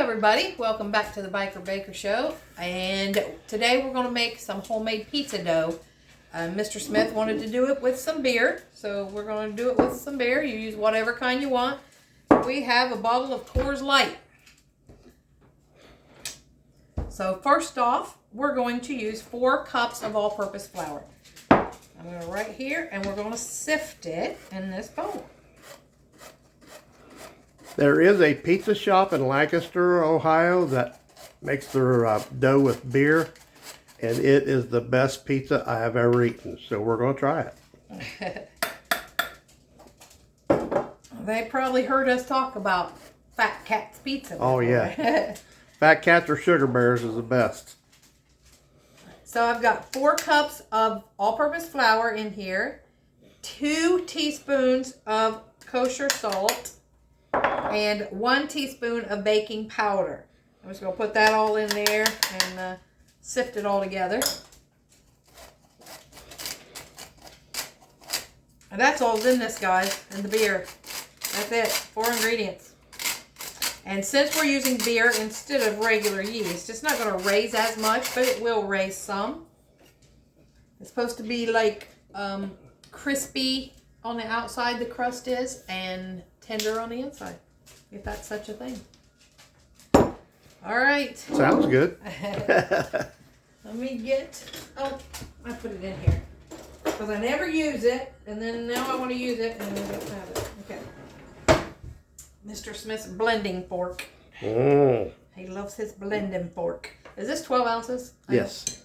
everybody, welcome back to the Biker Baker Show, and today we're going to make some homemade pizza dough. Mr. Smith wanted to do it with some beer, so we're going to do it with some beer. You use whatever kind you want. We have a bottle of Coors Light. So first off, we're going to use 4 cups of all-purpose flour. I'm going to right here, and we're going to sift it in this bowl. There is a pizza shop in Lancaster, Ohio that makes their dough with beer, and it is the best pizza I have ever eaten. So we're going to try it. They probably heard us talk about Fat Cat's Pizza before. Oh, yeah. Fat Cats or Sugar Bears is the best. So I've got 4 cups of all-purpose flour in here, 2 teaspoons of kosher salt, and 1 teaspoon of baking powder. I'm just going to put that all in there and sift it all together. And that's all's in this, guys, and the beer. That's it, 4 ingredients. And since we're using beer instead of regular yeast, it's not going to raise as much, but it will raise some. It's supposed to be like crispy on the outside, the crust is, and tender on the inside, if that's such a thing. All right. Sounds good. Let me get, oh, I put it in here. Because I never use it, and then now I want to use it, and I don't have it. Okay. Mr. Smith's blending fork. Mm. He loves his blending fork. Is this 12 ounces? Yes.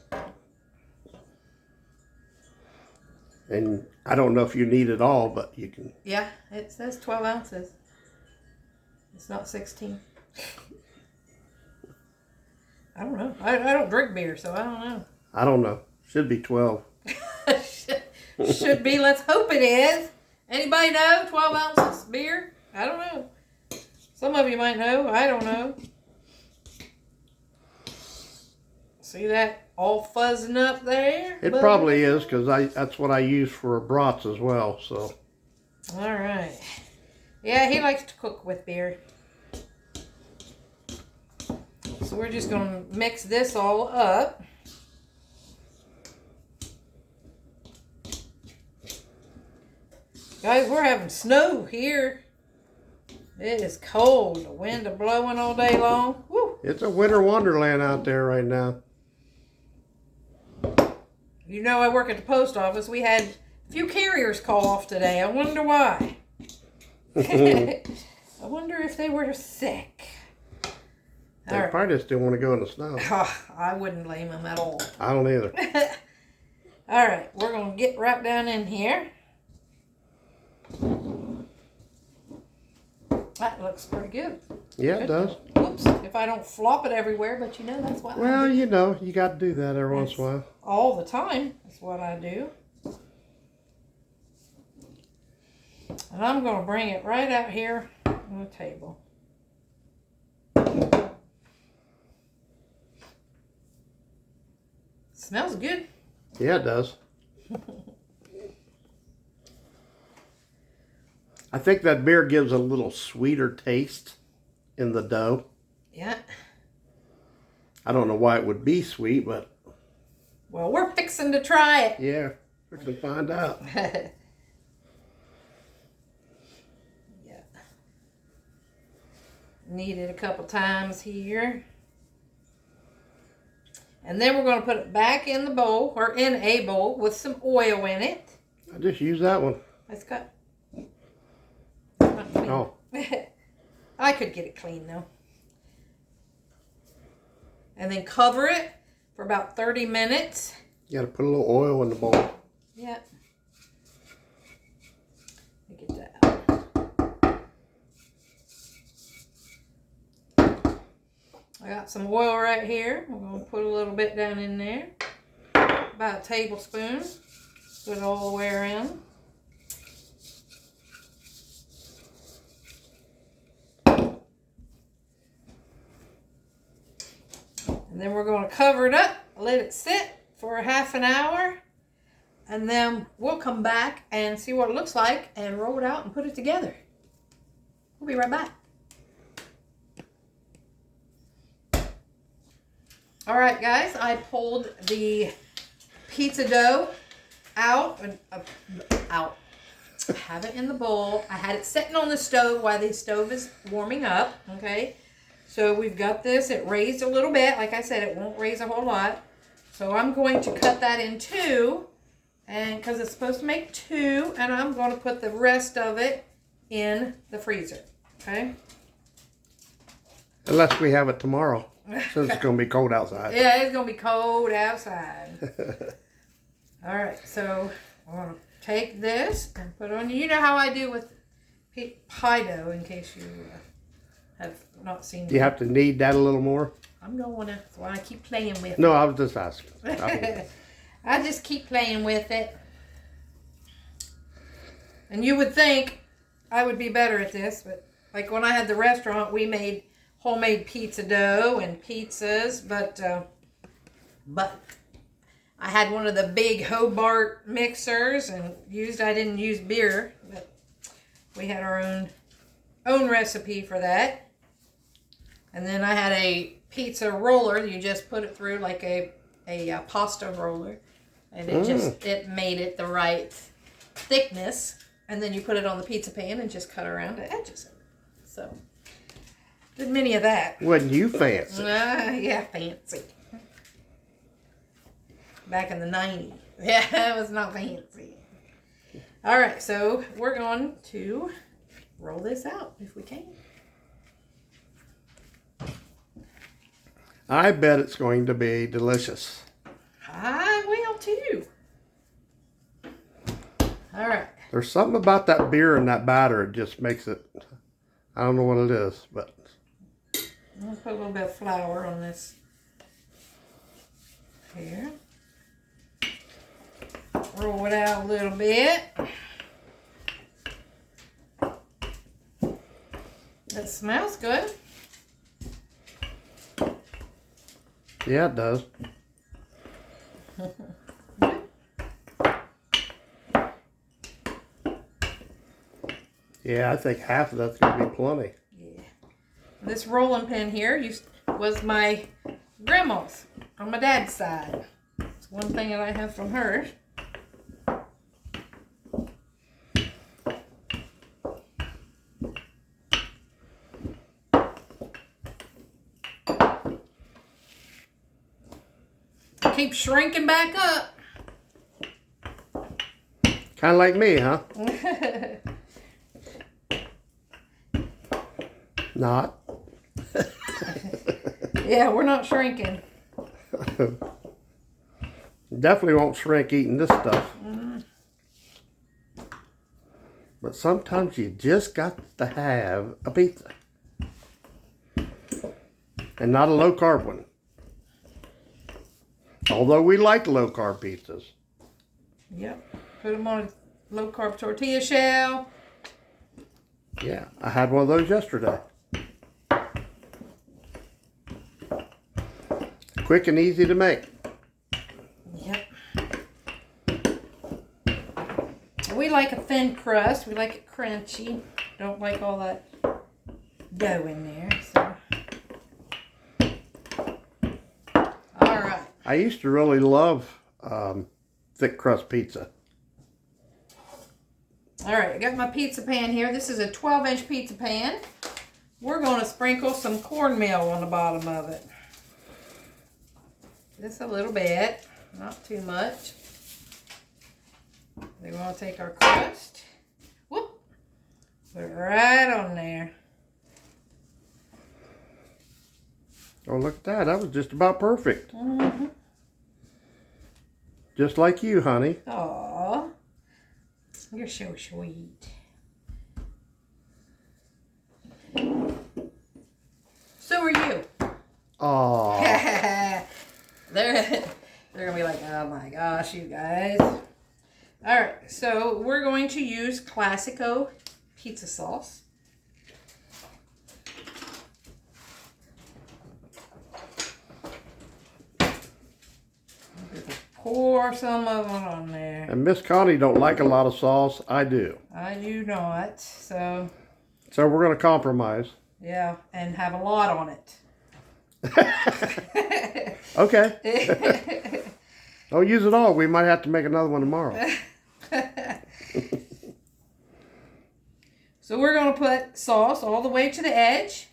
And I don't know if you need it all, but you can. Yeah, it says 12 ounces. It's not 16. I don't know. I don't drink beer, so I don't know. I don't know. Should be 12. Should be. Let's hope it is. Anybody know? 12 ounces beer? I don't know. Some of you might know. I don't know. See that all fuzzing up there? It probably is, because that's what I use for brats as well. So. All right. Yeah, he likes to cook with beer. So we're just going to mix this all up. Guys, we're having snow here. It is cold. The wind is blowing all day long. Woo. It's a winter wonderland out there right now. You know, I work at the post office. We had a few carriers call off today. I wonder why. I wonder if they were sick. They probably just didn't want to go in the snow. Oh, I wouldn't blame them at all. I don't either. All right, we're going to get right down in here. That looks pretty good. Yeah, it does. Whoops, if I don't flop it everywhere, but you know that's what I do. Well, you know, you got to do that every once in a while. All the time, that's what I do. And I'm going to bring it right out here on the table. Smells good. Yeah, it does. I think that beer gives a little sweeter taste in the dough. Yeah. I don't know why it would be sweet, but... Well, we're fixing to try it. Yeah, we're going to find out. Yeah. Knead it a couple times here. And then we're going to put it back in the bowl, or in a bowl, with some oil in it. I just use that one. It's got... Oh. I could get it clean though. And then cover it for about 30 minutes. You got to put a little oil in the bowl. Yeah. Let me get that out. I got some oil right here. I'm going to put a little bit down in there. About a tablespoon. Put it all the way around. And then we're going to cover it up, let it sit for a half an hour, and then we'll come back and see what it looks like and roll it out and put it together. We'll be right back. All right, guys, I pulled the pizza dough out. I have it in the bowl. I had it sitting on the stove while the stove is warming up, okay? So we've got this. It raised a little bit. Like I said, it won't raise a whole lot. So I'm going to cut that in two, and because it's supposed to make two, and I'm going to put the rest of it in the freezer, okay? Unless we have it tomorrow, since it's going to be cold outside. Yeah, it's going to be cold outside. All right, so I'm going to take this and put it on. You know how I do with pie dough, in case you have not seen it. Do you have to knead that a little more? I'm going to, so I keep playing with it. No, I was just asking. I just keep playing with it. And you would think I would be better at this, but like when I had the restaurant, we made homemade pizza dough and pizzas, but I had one of the big Hobart mixers and I didn't use beer, but we had our own recipe for that. And then I had a pizza roller. You just put it through like a pasta roller, and it made it the right thickness. And then you put it on the pizza pan and just cut around the edges. So did many of that. Wasn't you fancy? Yeah, fancy. Back in the 90s. Yeah, it was not fancy. All right, so we're going to roll this out if we can. I bet it's going to be delicious. I will too. All right. There's something about that beer and that batter. It just makes it, I don't know what it is, but. I'm going to put a little bit of flour on this here. Roll it out a little bit. That smells good. Yeah, it does. Yeah, I think half of that's going to be plenty. Yeah. This rolling pin here was my grandma's on my dad's side. It's one thing that I have from her. Keep shrinking back up. Kind of like me, huh? Not. Yeah, we're not shrinking. Definitely won't shrink eating this stuff. But sometimes you just got to have a pizza. And not a low carb one. Although we like low carb pizzas. Yep. Put them on a low carb tortilla shell. Yeah, I had one of those yesterday. Quick and easy to make. Yep. We like a thin crust. We like it crunchy. Don't like all that dough in there. So. All right. I used to really love thick crust pizza. All right, I got my pizza pan here. This is a 12-inch pizza pan. We're going to sprinkle some cornmeal on the bottom of it. Just a little bit, not too much. Then we're going to take our crust. Whoop. Put it right on there. Oh, look at that. That was just about perfect. Mm-hmm. Just like you, honey. Aw. You're so sweet. So are you. Aw. They're gonna be like, oh my gosh, you guys. All right, so we're going to use Classico pizza sauce. Pour some of it on there. And Miss Connie don't like a lot of sauce. I do. I do not. So we're going to compromise. yeah, and have a lot on it. Okay. Don't use it all. We might have to make another one tomorrow. So we're going to put sauce all the way to the edge.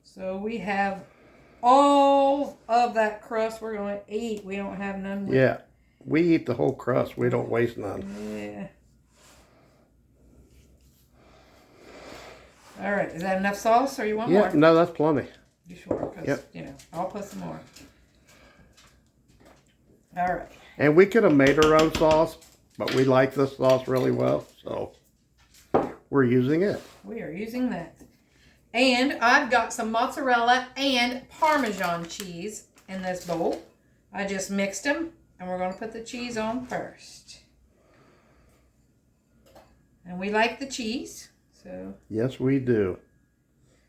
So we have all of that crust we're going to eat. We don't have none. Yeah. We eat the whole crust. We don't waste none. Yeah. All right. Is that enough sauce or you want more? No, that's plenty. You sure? Because, Yep. you know, I'll put some more. All right. And we could have made our own sauce, but we like this sauce really well, so we're using it. We are using that. And I've got some mozzarella and Parmesan cheese in this bowl. I just mixed them, and we're going to put the cheese on first. And we like the cheese, so. Yes, we do.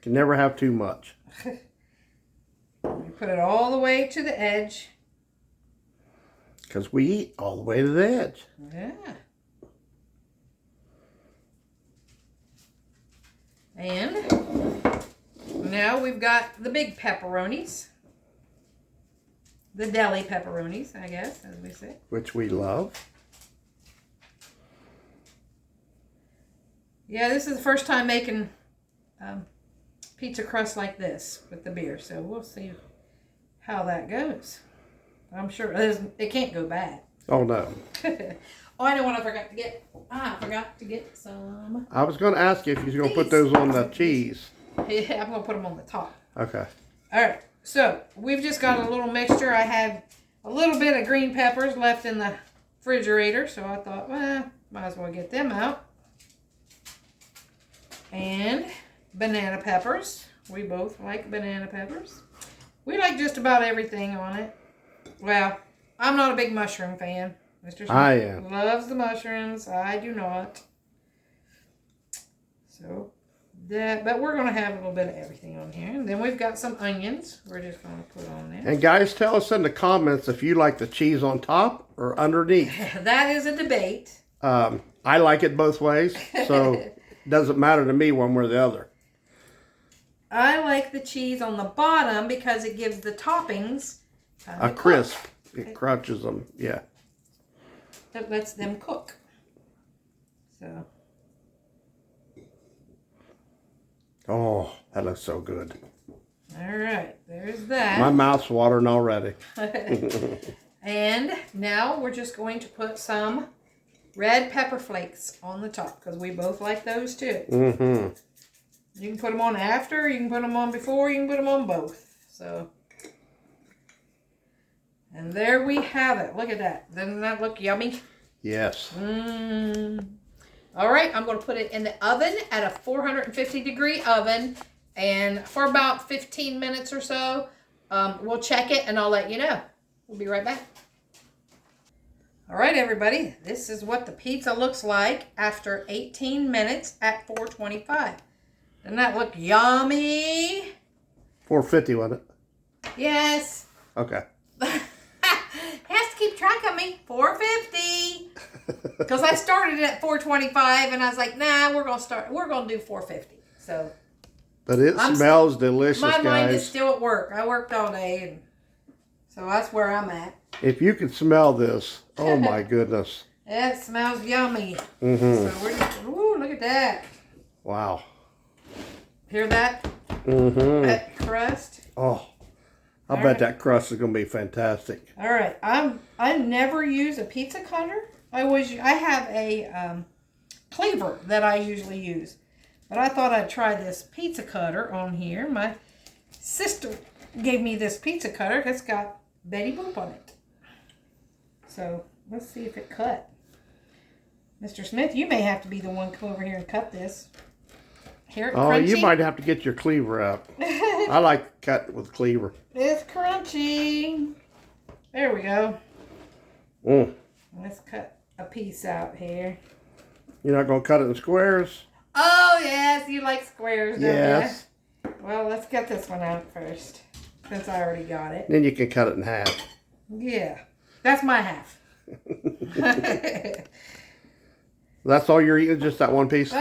Can never have too much. We put it all the way to the edge. Because we eat all the way to the edge. Yeah. And now we've got the big pepperonis. The deli pepperonis, I guess, as we say. Which we love. Yeah, this is the first time making pizza crust like this with the beer. So we'll see how that goes. I'm sure it can't go bad. Oh, no. Oh, I know what I forgot to get. I forgot to get some. I was going to ask you if you were going to put those on the cheese. Yeah, I'm going to put them on the top. Okay. All right. So we've just got a little mixture. I had a little bit of green peppers left in the refrigerator. So I thought, well, might as well get them out. And banana peppers. We both like banana peppers. We like just about everything on it. Well, I'm not a big mushroom fan. Mr. Smith I am. loves the mushrooms. I do not. So, but we're going to have a little bit of everything on here. And then we've got some onions we're just going to put on there. And guys, tell us in the comments if you like the cheese on top or underneath. That is a debate. I like it both ways, so it doesn't matter to me one way or the other. I like the cheese on the bottom because it gives the toppings A crisp. It crunches them, yeah. That lets them cook. So. Oh, that looks so good. All right, there's that. My mouth's watering already. And now we're just going to put some red pepper flakes on the top because we both like those too. Mm-hmm. You can put them on after, you can put them on before, you can put them on both. So. And there we have it. Look at that. Doesn't that look yummy? Yes. All right, I'm going to put it in the oven at a 450 degree oven. And for about 15 minutes or so, we'll check it and I'll let you know. We'll be right back. All right, everybody. This is what the pizza looks like after 18 minutes at 425. Doesn't that look yummy? 450, wasn't it? Yes. Okay. Has to keep track of me. 450. Because I started at 425 and I was like, nah, we're gonna do 450. So But it smells delicious, my guys. mind is still at work. I worked all day, and so that's where I'm at. If you could smell this, oh my goodness. It smells yummy. Mm-hmm. So we're just, ooh, look at that. Wow. Hear that? Mm-hmm. That crust. Oh, I bet that crust is gonna be fantastic. All right, I never use a pizza cutter. I have a cleaver that I usually use, but I thought I'd try this pizza cutter on here. My sister gave me this pizza cutter. It's got Betty Boop on it. So let's see if it cut. Mr. Smith, you may have to be the one to come over here and cut this. Hear it crunchy? You might have to get your cleaver out. I like to cut with cleaver. It's crunchy. There we go. Mm. Let's cut a piece out here. You're not gonna cut it in squares? Oh, yes. You like squares, don't Yes. you? Well, let's get this one out first, since I already got it. Then you can cut it in half. Yeah. That's my half. That's all you're eating, just that one piece? No.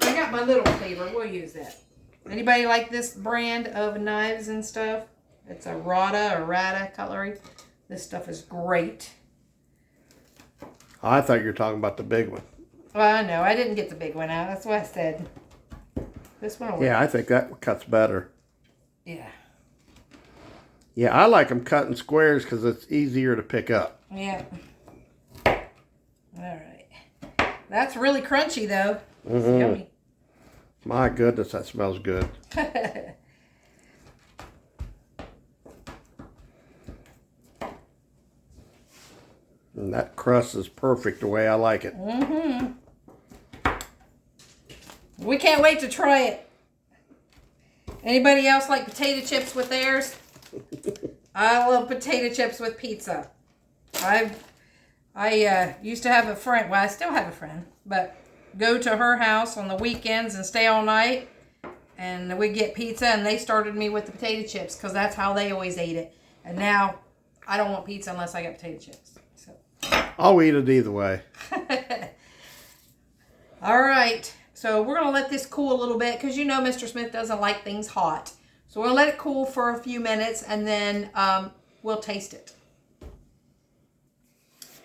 I got my little cleaver. We'll use that. Anybody like this brand of knives and stuff? It's a Rada cutlery. This stuff is great. I thought you were talking about the big one. Well, no, I didn't get the big one out. That's what I said. This one will work. Yeah, I think that cuts better. Yeah. Yeah, I like them cut in squares because it's easier to pick up. Yeah. All right. That's really crunchy, though. It's yummy. My goodness, that smells good. And that crust is perfect the way I like it. We can't wait to try it. Anybody else like potato chips with theirs? I love potato chips with pizza. I used to have a friend, well, I still have a friend, but go to her house on the weekends and stay all night, and we get pizza, and they started me with the potato chips because that's how they always ate it. And now I don't want pizza unless I get potato chips. So. I'll eat it either way. All right, so we're going to let this cool a little bit because you know Mr. Smith doesn't like things hot. So we're going to let it cool for a few minutes, and then we'll taste it.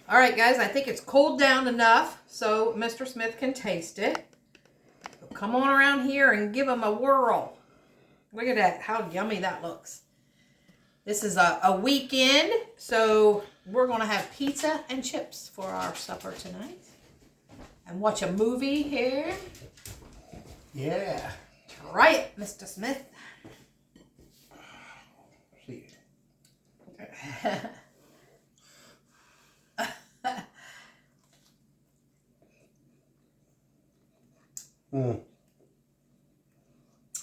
All right, guys, I think it's cooled down enough so Mr. Smith can taste it. So come on around here and give him a whirl. Look at that, how yummy that looks. This is a weekend, so we're going to have pizza and chips for our supper tonight. And watch a movie here. Yeah. Try it, Mr. Smith. See.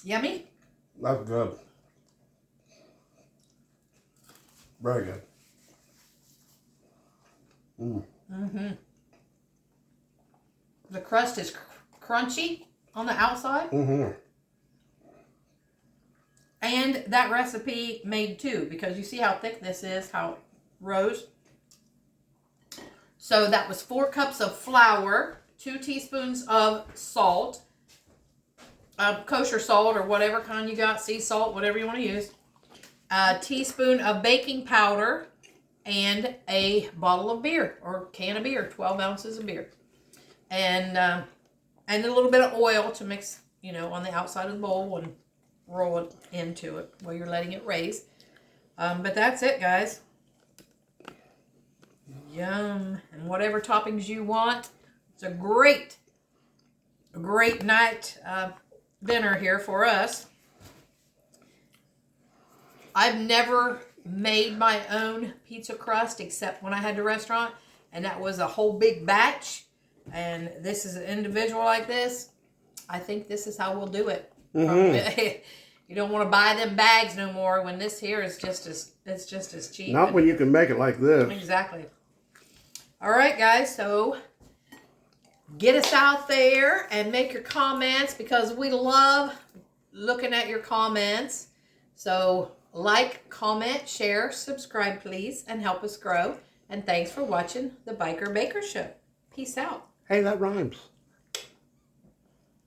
Yummy? That's good. Very good. The crust is crunchy on the outside. And that recipe made two, because you see how thick this is, how it rose. So that was 4 cups of flour, 2 teaspoons of salt, kosher salt or whatever kind you got, sea salt, whatever you want to use, a teaspoon of baking powder, and a bottle of beer or can of beer, 12 ounces of beer, and a little bit of oil to mix, you know, on the outside of the bowl and roll it into it while you're letting it raise. But that's it, guys. Yum. And whatever toppings you want. It's a great night dinner here for us. I've never made my own pizza crust except when I had the restaurant, and that was a whole big batch. And this is an individual like this. I think this is how we'll do it. You don't want to buy them bags no more when this here is just as cheap. Not when you can make it like this. Exactly. All right, guys. So get us out there and make your comments because we love looking at your comments. So like, comment, share, subscribe, please, and help us grow. And thanks for watching the Biker Baker Show. Peace out. Hey, that rhymes.